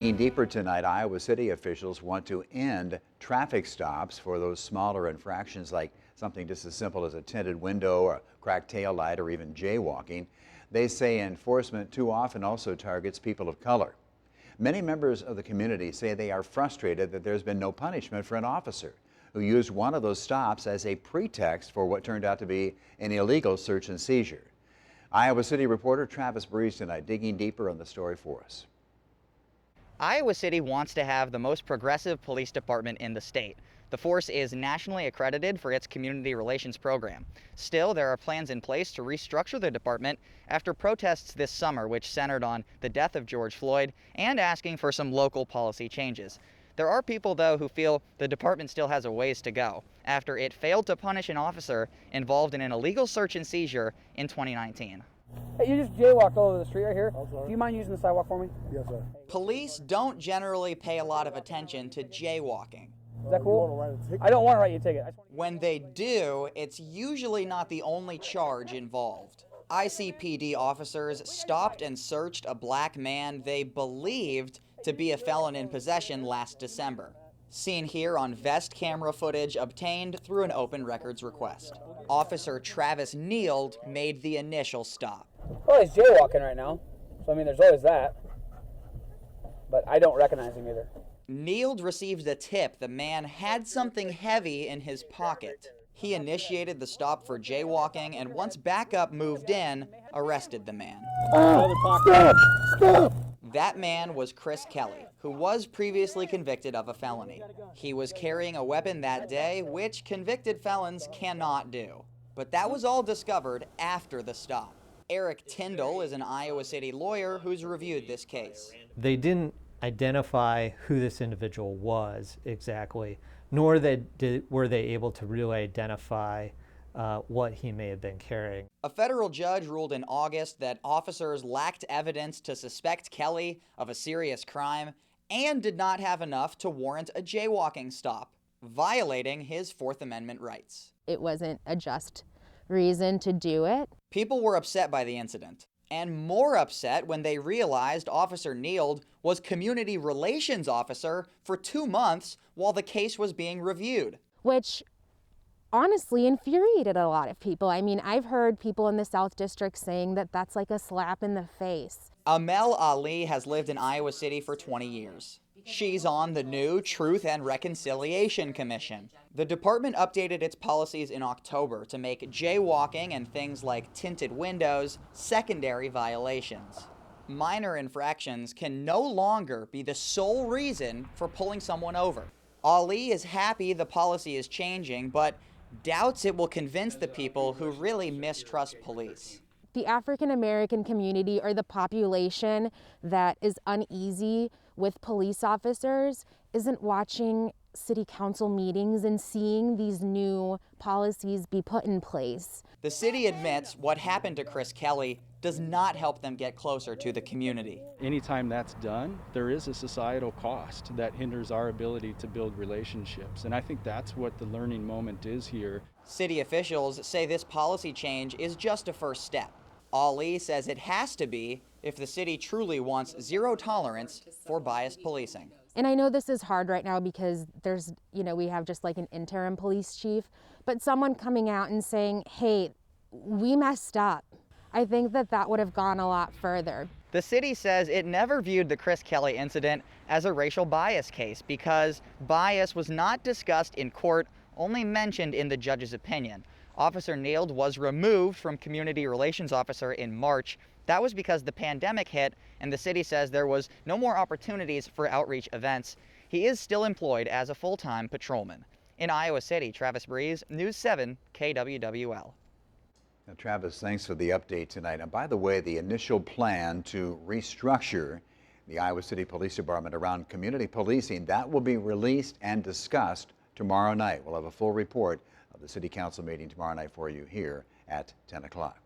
Deeper tonight, Iowa City officials want to end traffic stops for those smaller infractions like something just as simple as a tinted window or a cracked tail light or even jaywalking. They say enforcement too often also targets people of color. Many members of the community say they are frustrated that there's been no punishment for an officer who used one of those stops as a pretext for what turned out to be an illegal search and seizure. Iowa City reporter Travis Breeze tonight digging deeper on the story for us. Iowa City wants to have the most progressive police department in the state. The force is nationally accredited for its community relations program. Still, there are plans in place to restructure the department after protests this summer, which centered on the death of George Floyd and asking for some local policy changes. There are people, though, who feel the department still has a ways to go after it failed to punish an officer involved in an illegal search and seizure in 2019. Hey, you just jaywalked all over the street right here. Do you mind using the sidewalk for me? Yes, sir. Police don't generally pay a lot of attention to jaywalking. Is that cool? I don't want to write you a ticket. When they do, it's usually not the only charge involved. ICPD officers stopped and searched a black man they believed to be a felon in possession last December. Seen here on vest camera footage obtained through an open records request. Officer Travis Neild made the initial stop. Well, he's jaywalking right now, so I mean, there's always that. But I don't recognize him either. Neild received a tip the man had something heavy in his pocket. He initiated the stop for jaywalking, and once backup moved in, arrested the man. Stop! That man was Chris Kelly, who was previously convicted of a felony. He was carrying a weapon that day, which convicted felons cannot do. But that was all discovered after the stop. Eric Tyndall is an Iowa City lawyer who's reviewed this case. They didn't identify who this individual was exactly, nor were they able to really identify what he may have been carrying. A federal judge ruled in August that officers lacked evidence to suspect Kelly of a serious crime and did not have enough to warrant a jaywalking stop, violating his Fourth Amendment rights. It wasn't a just reason to do it. People were upset by the incident, and more upset when they realized Officer Neild was community relations officer for 2 months while the case was being reviewed. Which honestly infuriated a lot of people. I mean, I've heard people in the South District saying that that's like a slap in the face. Amel Ali has lived in Iowa City for 20 years. She's on the new Truth and Reconciliation Commission. The department updated its policies in October to make jaywalking and things like tinted windows secondary violations. Minor infractions can no longer be the sole reason for pulling someone over. Ali is happy the policy is changing, but doubts it will convince the people who really mistrust police. The African American community, or the population that is uneasy with police officers, isn't watching city council meetings and seeing these new policies be put in place. The city admits what happened to Chris Kelly does not help them get closer to the community. Anytime that's done, there is a societal cost that hinders our ability to build relationships. And I think that's what the learning moment is here. City officials say this policy change is just a first step. Ali says it has to be if the city truly wants zero tolerance for biased policing. And I know this is hard right now because there's, we have just like an interim police chief, but someone coming out and saying, hey, we messed up. I think that would have gone a lot further. The city says it never viewed the Chris Kelly incident as a racial bias case because bias was not discussed in court, only mentioned in the judge's opinion. Officer Neild was removed from community relations officer in March. That was because the pandemic hit and the city says there was no more opportunities for outreach events. He is still employed as a full-time patrolman. In Iowa City, Travis Breeze, News 7 KWWL. Now, Travis, thanks for the update tonight. And by the way, the initial plan to restructure the Iowa City Police Department around community policing, that will be released and discussed tomorrow night. We'll have a full report of the City Council meeting tomorrow night for you here at 10 o'clock.